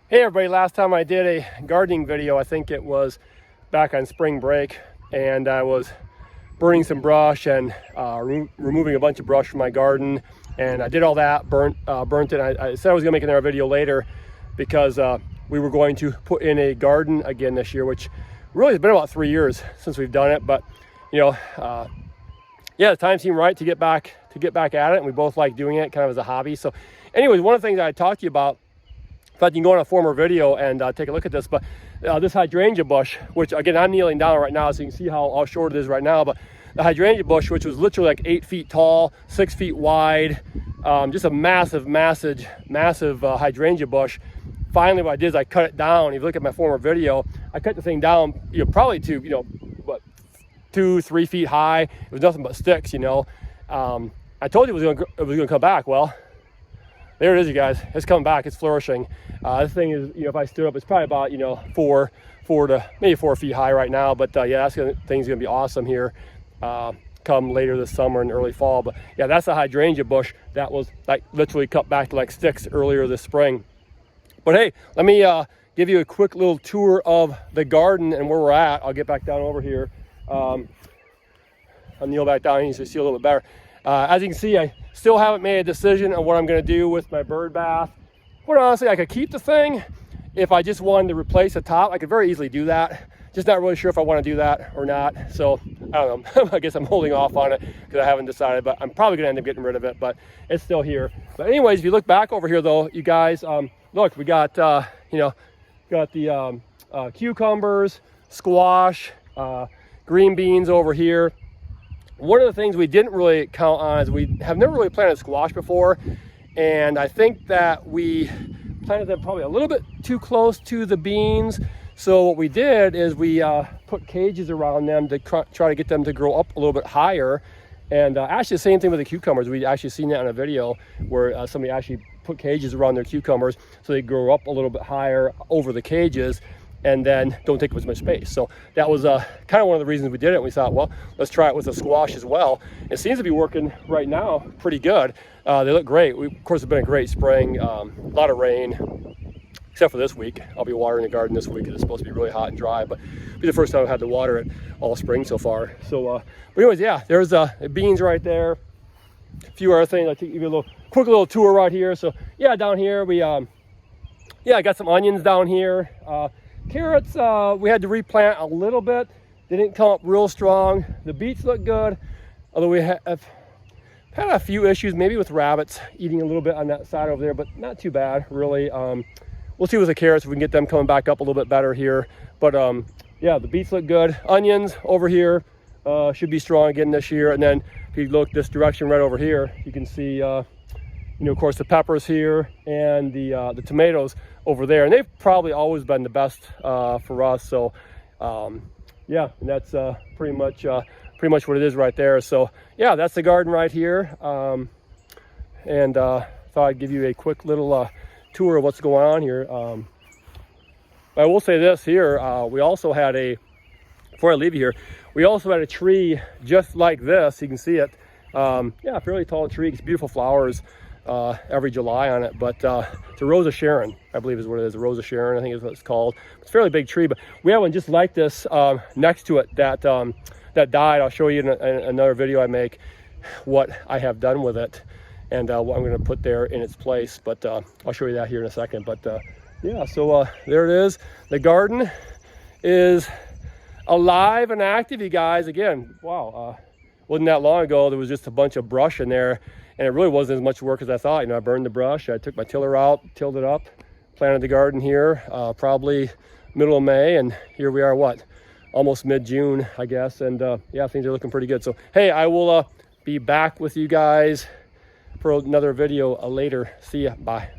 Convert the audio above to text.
Hey everybody, last time I did a gardening video, I think it was back on spring break, and I was burning some brush and removing a bunch of brush from my garden, and I did all that, burnt it. I said I was gonna make another video later because we were going to put in a garden again this year, which really has been about 3 years since we've done it, but you know, yeah, the time seemed right to get back at it, and we both like doing it kind of as a hobby. So anyways, one of the things I talked to you about, in fact, you can go on a former video and take a look at this, but this hydrangea bush, which again, I'm kneeling down right now so you can see how short it is right now, but the hydrangea bush, which was literally like 8 feet tall, 6 feet wide, just a massive hydrangea bush. Finally, what I did is I cut it down. If you look at my former video, I cut the thing down, probably to, what, 2-3 feet high. It was nothing but sticks, I told you it was gonna come back. Well, there it is, you guys. It's coming back. It's flourishing. This thing is, if I stood up, it's probably about, 4 to maybe 4 feet high right now. But yeah, thing's gonna be awesome here come later this summer and early fall. But yeah, that's a hydrangea bush that was like literally cut back to like sticks earlier this spring. But hey, let me give you a quick little tour of the garden and where we're at. I'll get back down over here. I'll kneel back down here so you see a little bit better. As you can see, I still haven't made a decision on what I'm going to do with my bird bath. But honestly, I could keep the thing. If I just wanted to replace the top, I could very easily do that. Just not really sure if I want to do that or not. So I don't know. I guess I'm holding off on it because I haven't decided, but I'm probably going to end up getting rid of it, but it's still here. But anyways, if you look back over here though, you guys, look, we got, got the cucumbers, squash, green beans over here. One of the things we didn't really count on is we have never really planted squash before, and I think that we planted them probably a little bit too close to the beans. So what we did is we put cages around them to try to get them to grow up a little bit higher. And actually the same thing with the cucumbers. We actually seen that in a video where somebody actually put cages around their cucumbers so they grow up a little bit higher over the cages and then don't take up as much space. So that was kind of one of the reasons we did it. We thought, well, let's try it with the squash as well. It seems to be working right now pretty good. They look great. Of course, it's been a great spring, a lot of rain, except for this week. I'll be watering the garden this week. It's supposed to be really hot and dry, but it'll be the first time I've had to water it all spring so far. So, but anyways, yeah, there's beans right there. A few other things. I'll give you a quick little tour right here. So yeah, down here we, I got some onions down here. Carrots, we had to replant a little bit. They didn't come up real strong. The beets look good, although we have had a few issues, maybe with rabbits eating a little bit on that side over there, but not too bad, really. We'll see with the carrots if we can get them coming back up a little bit better here. But yeah, the beets look good. Onions over here should be strong again this year. And then if you look this direction right over here, you can see, of course, the peppers here and the tomatoes over there, and they've probably always been the best for us. So yeah, and that's pretty much what it is right there. So yeah, that's the garden right here, and thought I'd give you a quick little tour of what's going on here. I will say this here, we also had before I leave you here, we also had a tree just like this. You can see it. Yeah, a fairly tall tree. It's beautiful flowers every July on it, but it's a Rosa Sharon, I believe is what it is. A Rosa Sharon, I think is what it's called. It's a fairly big tree, but we have one just like this next to it that died. I'll show you in another video I make what I have done with it and what I'm going to put there in its place, but I'll show you that here in a second. But yeah, so there it is. The garden is alive and active, you guys. Again, wow, wasn't that long ago there was just a bunch of brush in there, and it really wasn't as much work as I thought. I burned the brush, I took my tiller out, tilled it up, planted the garden here probably middle of May, and here we are, what, almost mid-June, I guess. And yeah, things are looking pretty good. So hey, I will be back with you guys for another video later. See ya. Bye.